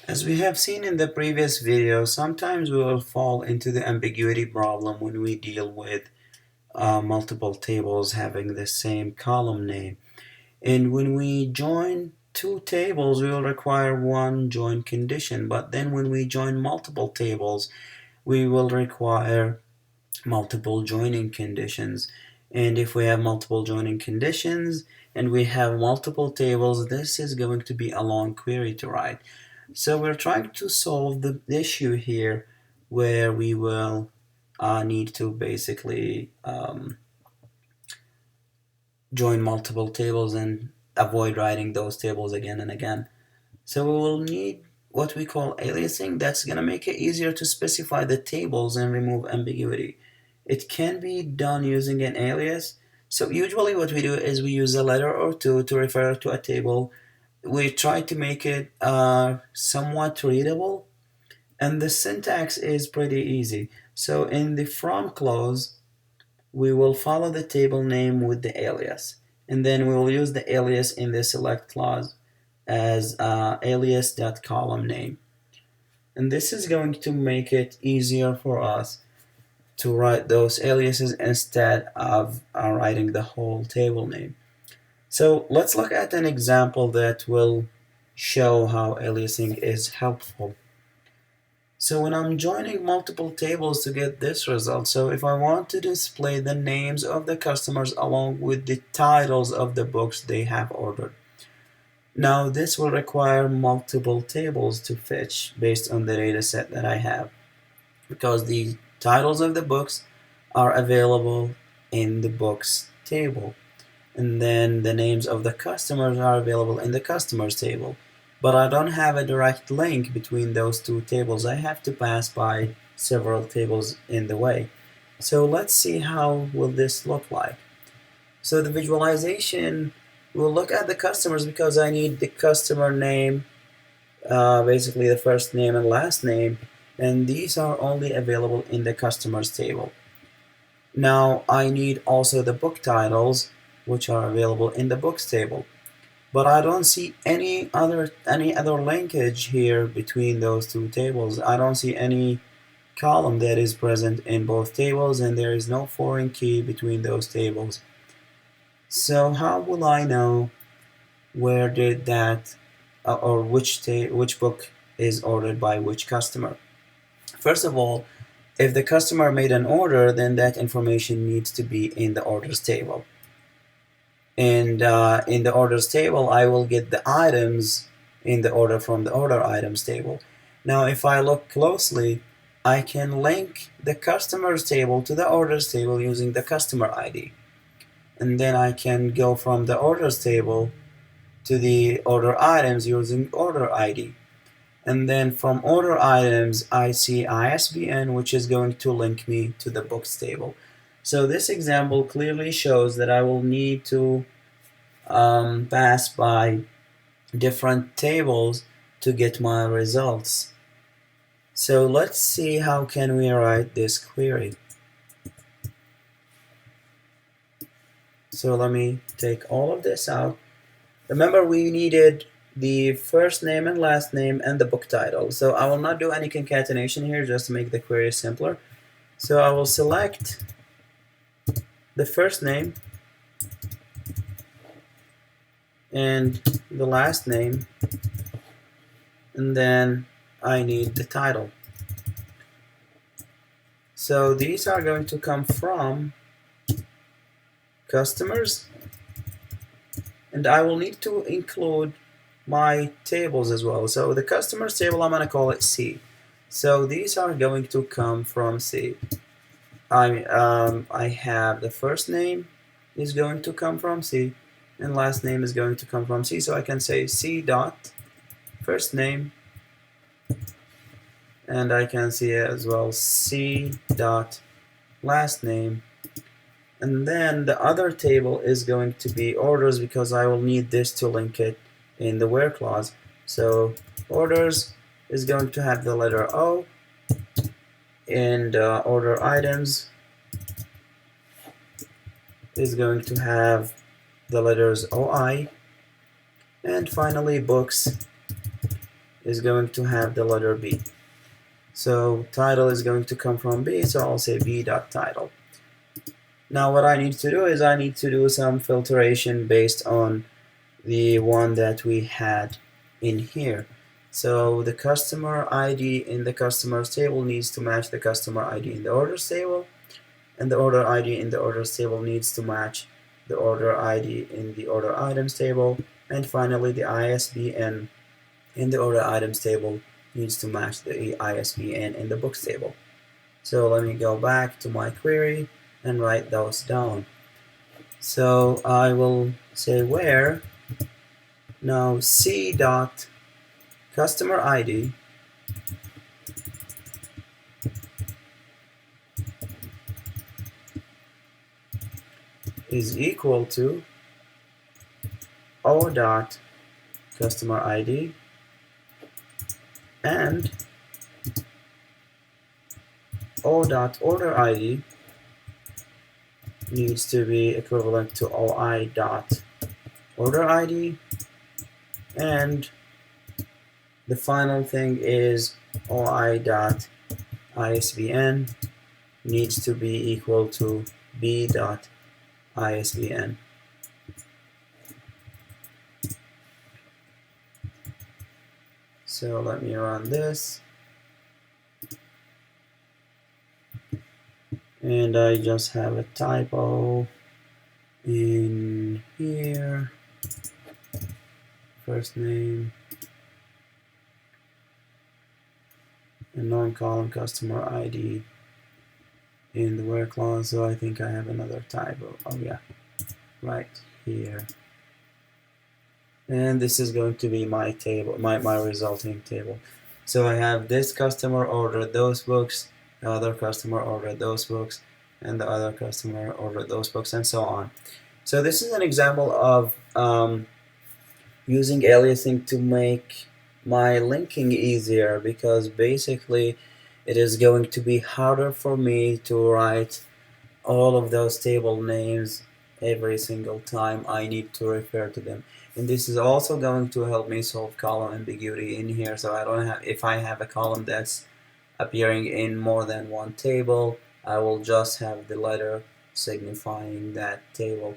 As we have seen in the previous video, sometimes we will fall into the ambiguity problem when we deal with multiple tables having the same column name. And when we join two tables, we will require one join condition. But then when we join multiple tables, we will require multiple joining conditions. And if we have multiple joining conditions and we have multiple tables, this is going to be a long query to write. So we're trying to solve the issue here where we will need to basically join multiple tables and avoid writing those tables again and again. So we will need what we call aliasing. That's going to make it easier to specify the tables and remove ambiguity. It can be done using an alias. So usually what we do is we use a letter or two to refer to a table. We try to make it somewhat readable, and the syntax is pretty easy. So in the from clause, we will follow the table name with the alias, and then we will use the alias in the select clause as alias.column name. And this is going to make it easier for us to write those aliases instead of writing the whole table name. So let's look at an example that will show how aliasing is helpful. So when I'm joining multiple tables to get this result, so if I want to display the names of the customers along with the titles of the books they have ordered. Now this will require multiple tables to fetch based on the data set that I have, because the titles of the books are available in the books table, and then the names of the customers are available in the customers table. But I don't have a direct link between those two tables. I have to pass by several tables in the way. So let's see how will this look like. So the visualization will look at the customers because I need the customer name, basically the first name and last name, and these are only available in the customers table. Now I need also the book titles, which are available in the books table. But I don't see any other linkage here between those two tables. I don't see any column that is present in both tables, and there is no foreign key between those tables. So how will I know where did that or which book is ordered by which customer? First of all, if the customer made an order, then that information needs to be in the orders table. And in the orders table, I will get the items in the order from the order items table. Now, if I look closely, I can link the customers table to the orders table using the customer ID. And then I can go from the orders table to the order items using order ID. And then from order items, I see ISBN, which is going to link me to the books table. So this example clearly shows that I will need to pass by different tables to get my results. So let's see how can we write this query. So let me take all of this out. Remember, we needed the first name and last name and the book title. So I will not do any concatenation here just to make the query simpler. So I will select the first name and the last name, and then I need the title. So these are going to come from customers, and I will need to include my tables as well. So the customers table, I'm going to call it C. So these are going to come from C. I have the first name is going to come from C, and last name is going to come from C. So I can say C dot first name, and I can see as well C dot last name. And then the other table is going to be orders, because I will need this to link it in the where clause. So orders is going to have the letter O, and order items is going to have the letters OI, and finally books is going to have the letter B. So title is going to come from B, so I'll say b.title. Now what I need to do is I need to do some filtration based on the one that we had in here. So the customer ID in the customers table needs to match the customer ID in the orders table, and the order ID in the orders table needs to match the order ID in the order items table, and finally the ISBN in the order items table needs to match the ISBN in the books table. So let me go back to my query and write those down. So I will say where now c dot customer ID is equal to o dot customer ID and o dot order ID needs to be equivalent to oi dot order ID, and the final thing is oi dot ISBN needs to be equal to b dot ISBN. So let me run this, and I just have a typo in here. First name and non-column customer ID in the where clause, so I think I have another typo. Oh yeah, right here. And this is going to be my table, my resulting table. So I have this customer ordered those books, the other customer ordered those books, and the other customer ordered those books, and so on. So this is an example of using aliasing to make my linking easier, because basically it is going to be harder for me to write all of those table names every single time I need to refer to them. And this is also going to help me solve column ambiguity in here, so I don't have, if I have a column that's appearing in more than one table, I will just have the letter signifying that table.